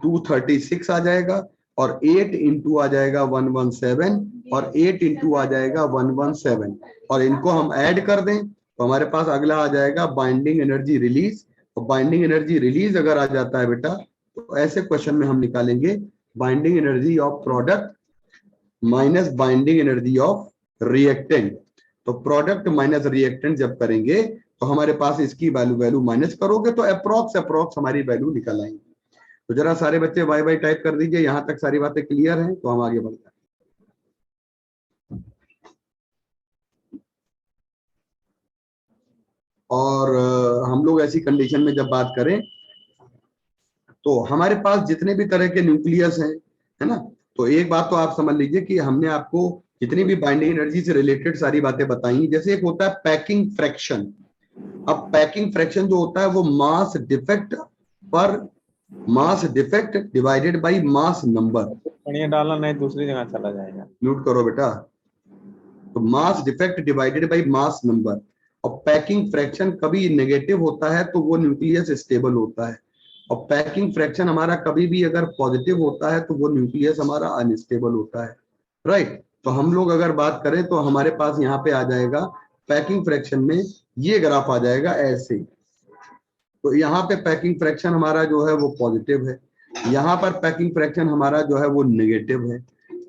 236 आ जाएगा और 8 इंटू आ जाएगा 117 और 8 इंटू आ जाएगा 117 और इनको हम ऐड कर दें तो हमारे पास अगला आ जाएगा बाइंडिंग एनर्जी रिलीज। और बाइंडिंग एनर्जी रिलीज अगर आ जाता है बेटा तो ऐसे क्वेश्चन में हम निकालेंगे binding energy of product minus binding energy of reactant. तो प्रोडक्ट माइनस रिएक्टेंट जब करेंगे तो हमारे पास इसकी वैल्यू माइनस करोगे तो अप्रोक्स हमारी वैल्यू निकल आएंगी। तो जरा सारे बच्चे बाय बाय टाइप कर दीजिए, यहां तक सारी बातें क्लियर हैं तो हम आगे बढ़ते हैं। और हम लोग ऐसी कंडीशन में जब बात करें तो हमारे पास जितने भी तरह के न्यूक्लियस हैं, है ना, तो एक बात तो आप समझ लीजिए कि हमने आपको जितनी भी बाइंडिंग एनर्जी से रिलेटेड सारी बातें बताई। जैसे एक होता है पैकिंग फ्रैक्शन। अब पैकिंग फ्रैक्शन जो होता है वो मास डिफेक्ट पर mass defect divided by mass number. बढ़िया डालना, नहीं दूसरी जगह चला जाएगा। म्यूट करो बेटा। तो mass defect divided by mass number. और पैकिंग फ्रैक्शन कभी नेगेटिव होता है तो वो न्यूक्लियस स्टेबल होता है, और पैकिंग फ्रैक्शन हमारा कभी भी अगर पॉजिटिव होता है तो वो न्यूक्लियस हमारा अनस्टेबल होता है। राइट। तो हम लोग अगर बात करें तो हमारे पास यहाँ पे आ जाएगा पैकिंग फ्रैक्शन में ये ग्राफ आ जाएगा ऐसे। तो यहाँ पे पैकिंग फ्रैक्शन हमारा जो है वो पॉजिटिव है, यहाँ पर पैकिंग फ्रैक्शन हमारा जो है वो नेगेटिव है।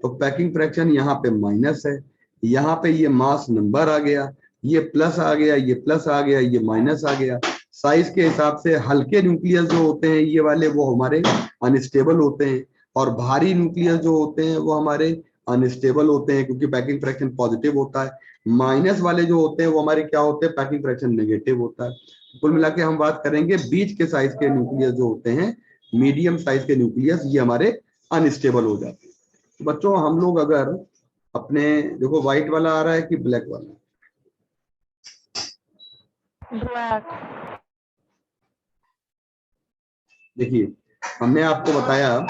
तो पैकिंग फ्रैक्शन यहाँ पे माइनस है, यहाँ पे ये मास नंबर आ गया, ये प्लस आ गया, ये प्लस आ गया, ये माइनस आ गया। साइज के हिसाब से हल्के न्यूक्लियस जो होते हैं ये वाले वो हमारे अनस्टेबल होते हैं, और भारी न्यूक्लियस जो होते हैं वो हमारे अनस्टेबल होते हैं क्योंकि पैकिंग फ्रैक्शन पॉजिटिव होता है। माइनस वाले जो होते हैं वो हमारे क्या होते हैं, पैकिंग फ्रैक्शन नेगेटिव होता है। कुल मिला के हम बात करेंगे बीच के साइज के न्यूक्लियस जो होते हैं, मीडियम साइज के न्यूक्लियस, ये हमारे अनस्टेबल हो जाते हैं। तो बच्चों हम लोग अगर अपने देखो व्हाइट वाला आ रहा है कि ब्लैक वाला, देखिए हमने आपको बताया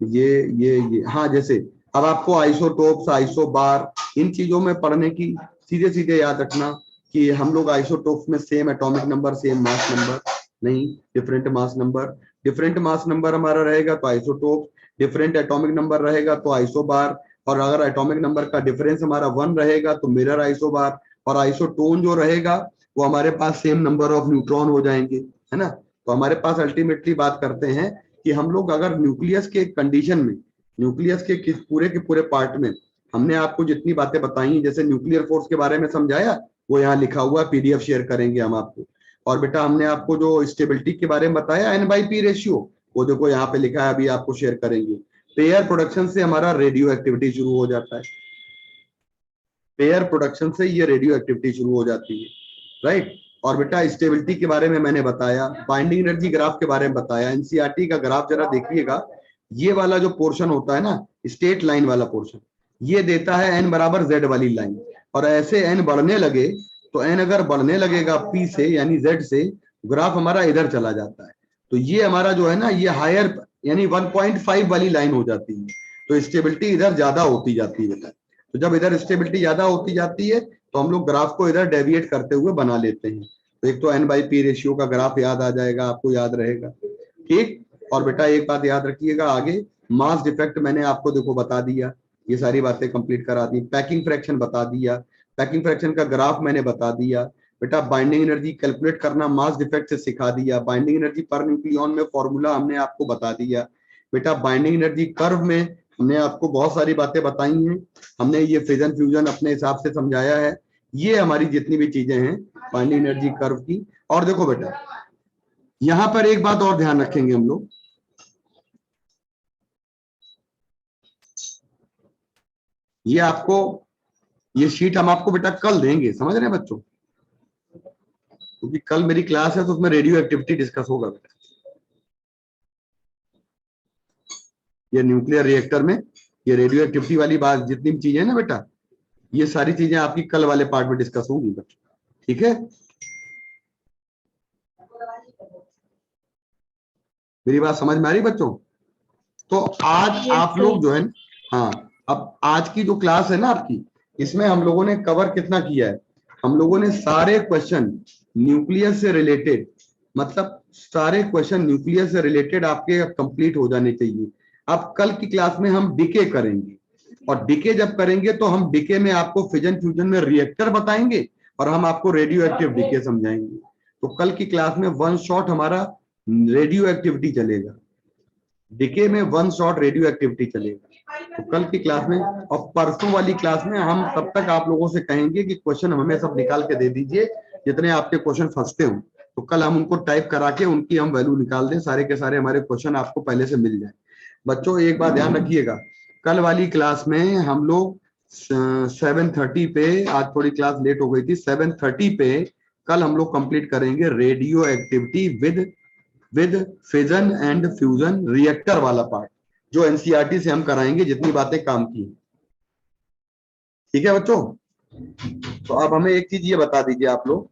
ये हाँ, जैसे अब आपको आइसोटोप्स, आइसोबार, इन चीजों में पढ़ने की सीधे सीधे याद रखना कि हम लोग आइसोटोप्स में same atomic number, same mass number नहीं, different mass number. Different mass number हमारा रहेगा तो आइसोटोप, डिफरेंट एटॉमिक नंबर रहेगा तो आइसोबार, और अगर एटॉमिक नंबर का डिफरेंस हमारा 1 रहेगा तो मिरर आइसोबार, और आइसोटोन जो रहेगा वो हमारे पास सेम नंबर ऑफ न्यूट्रॉन हो जाएंगे, है ना। तो हमारे पास अल्टीमेटली बात करते हैं कि हम लोग अगर न्यूक्लियस के कंडीशन में, न्यूक्लियस के पूरे पार्ट में हमने आपको जितनी बातें बताई, जैसे न्यूक्लियर फोर्स के बारे में समझाया, वो यहाँ लिखा हुआ पीडीएफ शेयर करेंगे हम आपको। और बेटा हमने आपको जो स्टेबिलिटी के बारे में बताया N/P रेशियो, वो देखो यहाँ पे लिखा है, अभी आपको शेयर करेंगे। पेयर प्रोडक्शन से हमारा रेडियो एक्टिविटी शुरू हो जाता है, पेयर प्रोडक्शन से ये रेडियो एक्टिविटी शुरू हो जाती है, राइट। और बेटा स्टेबिलिटी के बारे में मैंने बताया, बाइंडिंग एनर्जी ग्राफ के बारे में बताया। एनसीईआरटी का ग्राफ जरा देखिएगा, ये वाला जो पोर्शन होता है ना, स्ट्रेट लाइन वाला पोर्शन, ये देता है n बराबर z वाली लाइन, और ऐसे n बढ़ने लगे तो n अगर बढ़ने लगेगा p से यानी z से, ग्राफ हमारा इधर चला जाता है। तो ये हमारा जो है ना, ये हायर यानी 1.5 वाली लाइन हो जाती है, तो स्टेबिलिटी इधर ज्यादा होती जाती है बेटा। तो जब इधर स्टेबिलिटी ज्यादा होती जाती है तो हम लोग ग्राफ को इधर डेविएट करते हुए बना लेते हैं। तो एक तो N/P रेशियो का ग्राफ याद आ जाएगा, आपको याद रहेगा, ठीक। और बेटा एक बात याद रखिएगा, आगे मास डिफेक्ट मैंने आपको देखो बता दिया, ये सारी बातें कंप्लीट करा दी। पैकिंग फ्रैक्शन बता दिया, पैकिंग फ्रैक्शन का ग्राफ मैंने बता दिया। बेटा बाइंडिंग एनर्जी कैलकुलेट करना मास डिफेक्ट से सिखा दिया। बाइंडिंग एनर्जी पर न्यूक्लियन में फॉर्मूला हमने आपको बता दिया। बेटा बाइंडिंग एनर्जी कर्व में हमने आपको बहुत सारी बातें बताई हैं, हमने ये फिजन फ्यूजन अपने हिसाब से समझाया है। ये हमारी जितनी भी चीजें हैं बाइंडिंग एनर्जी कर्व की। और देखो बेटा यहां पर एक बात और ध्यान रखेंगे हम लोग, ये आपको ये शीट हम आपको बेटा कल देंगे, समझ रहे हैं बच्चों, क्योंकि कल मेरी क्लास है तो उसमें रेडियो एक्टिविटी डिस्कस होगा बेटा। ये न्यूक्लियर रिएक्टर में ये रेडियो एक्टिविटी वाली बात जितनी भी चीजें है ना बेटा, ये सारी चीजें आपकी कल वाले पार्ट में डिस्कस होंगी बच्चों, ठीक है। मेरी बात समझ में आ रही बच्चों? तो आज आप लोग जो है, हाँ, अब आज की जो क्लास है ना आपकी, इसमें हम लोगों ने कवर कितना किया है, हम लोगों ने सारे क्वेश्चन न्यूक्लियस से रिलेटेड, मतलब सारे क्वेश्चन न्यूक्लियस से रिलेटेड आपके कंप्लीट हो जाने चाहिए। अब कल की क्लास में हम डीके करेंगे, और डीके जब करेंगे तो हम डीके में आपको फिजन फ्यूजन में रिएक्टर बताएंगे और हम आपको रेडियो एक्टिव डीके समझाएंगे। तो कल की क्लास में 1 शॉट हमारा रेडियो एक्टिविटी चलेगा, डीके में 1 शॉट रेडियो एक्टिविटी चलेगा। तो कल की क्लास में और परसों वाली क्लास में हम तब तक आप लोगों से कहेंगे कि क्वेश्चन हमें सब निकाल के दे दीजिए, जितने आपके क्वेश्चन फंसते हो, तो कल हम उनको टाइप करा के उनकी हम वैल्यू निकाल दें, सारे के सारे हमारे क्वेश्चन आपको पहले से मिल जाए। बच्चों एक बात ध्यान रखिएगा, कल वाली क्लास में हम लोग 7:30 पे, आज थोड़ी क्लास लेट हो गई थी, 7:30 पे कल हम लोग कंप्लीट करेंगे radio activity with fission and fusion reactor वाला पार्ट, जो एनसीईआरटी से हम कराएंगे, जितनी बातें काम की। ठीक है बच्चों, तो अब हमें एक चीज ये बता दीजिए आप लोग,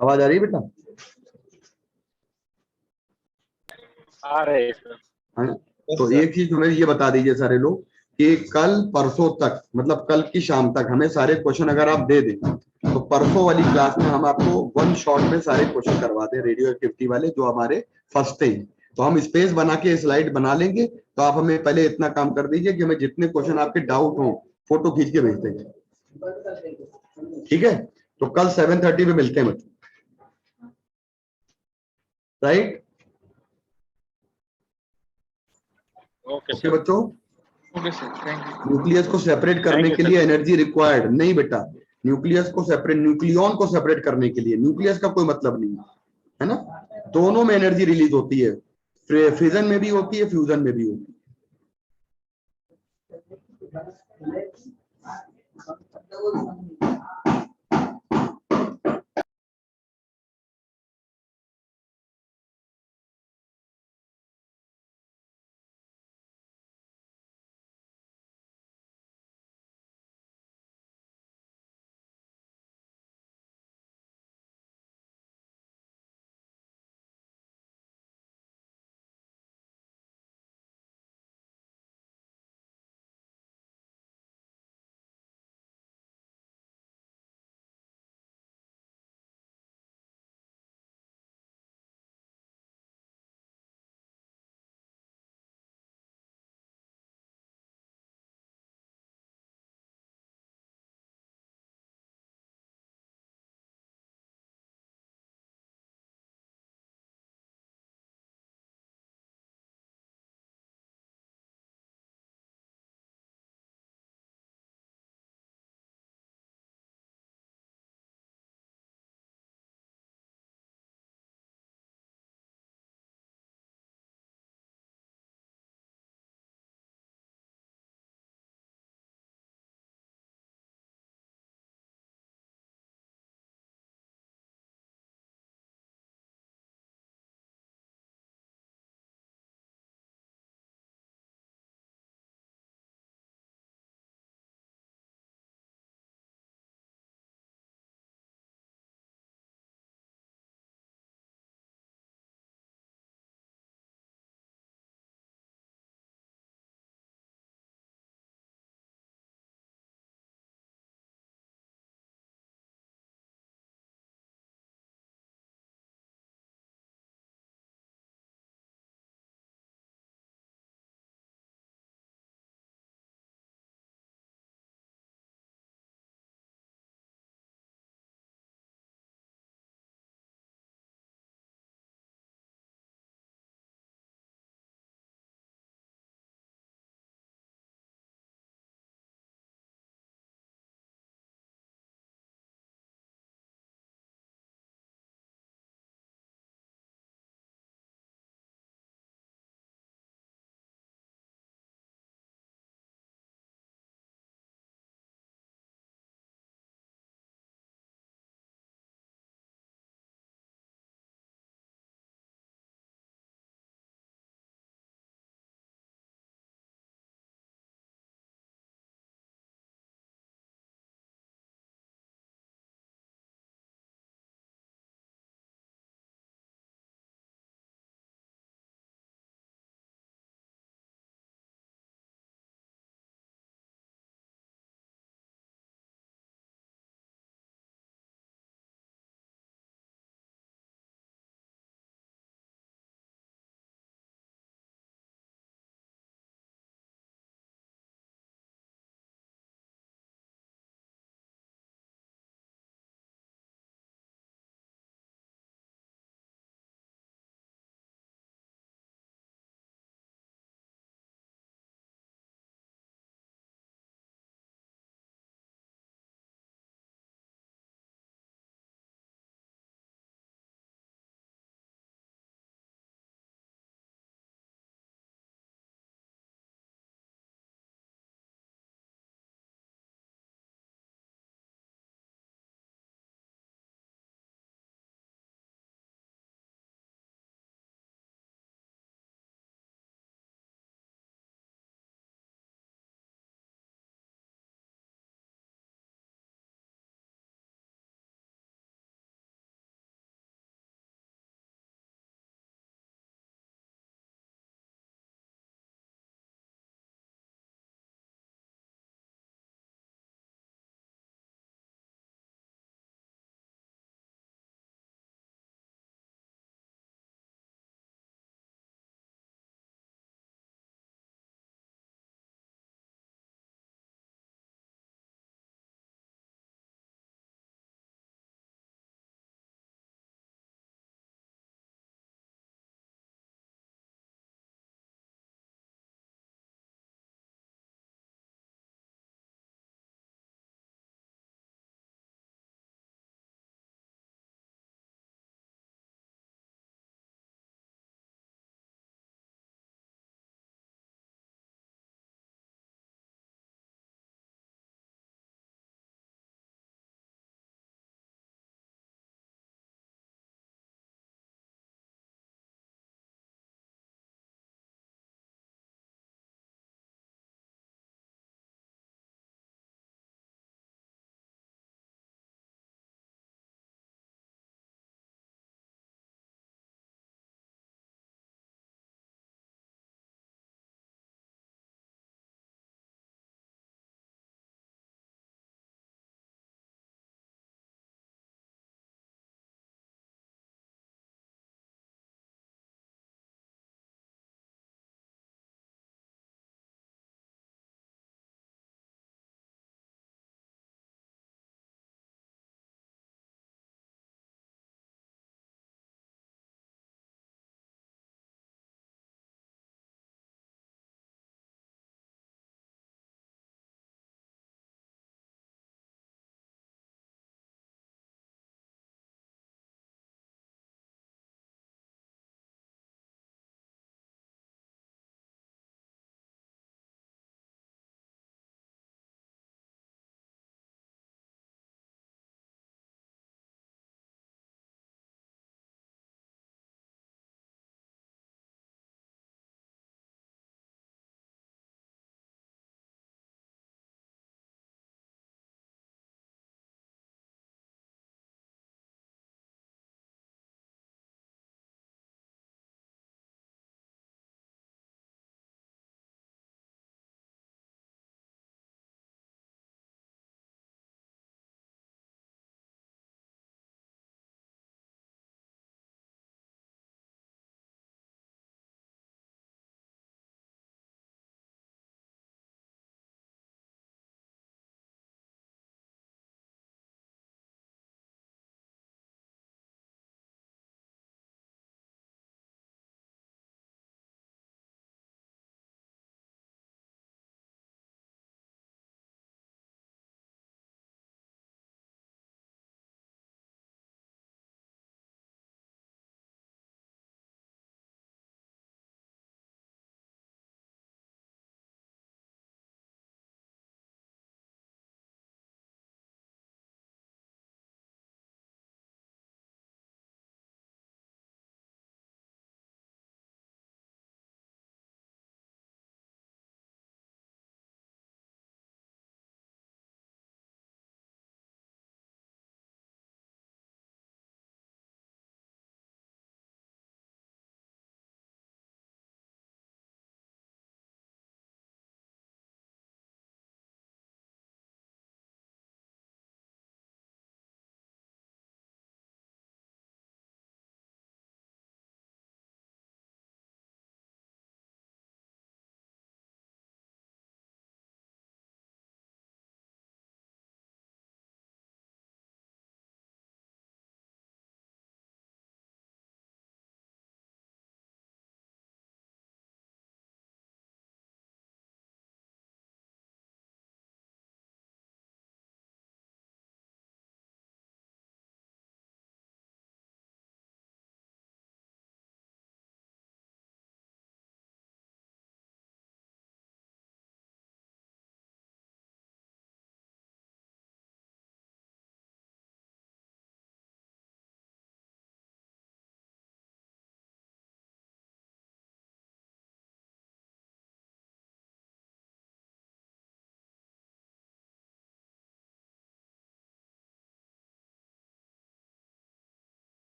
आवाज आ रही है बेटा? आ रहे हैं सर। हाँ, तो एक चीज हमें ये बता दीजिए सारे लोग कि कल परसों तक, मतलब कल की शाम तक हमें सारे क्वेश्चन अगर आप दे दें तो परसों वाली क्लास में हम आपको वन शॉट में सारे क्वेश्चन करवा दें रेडियो एक्टिविटी वाले जो हमारे फर्स्ट थे। तो हम स्पेस बना के स्लाइड बना लेंगे, तो आप हमें पहले इतना काम कर दीजिए कि हमें जितने क्वेश्चन आपके डाउट हो फोटो खींच के भेज देंगे। ठीक है, तो कल 7:30 पे मिलते हैं बच्चों, राइट? Okay okay sir. बच्चों, okay sir, thank you. Nucleus को सेपरेट करने Thank you, के sir. लिए एनर्जी रिक्वायर्ड नहीं बेटा, न्यूक्लियस को सेपरेट, न्यूक्लियॉन को सेपरेट करने के लिए न्यूक्लियस का कोई मतलब नहीं है ना, दोनों में एनर्जी रिलीज होती है, फिजन में भी होती है, फ्यूजन में भी होती है।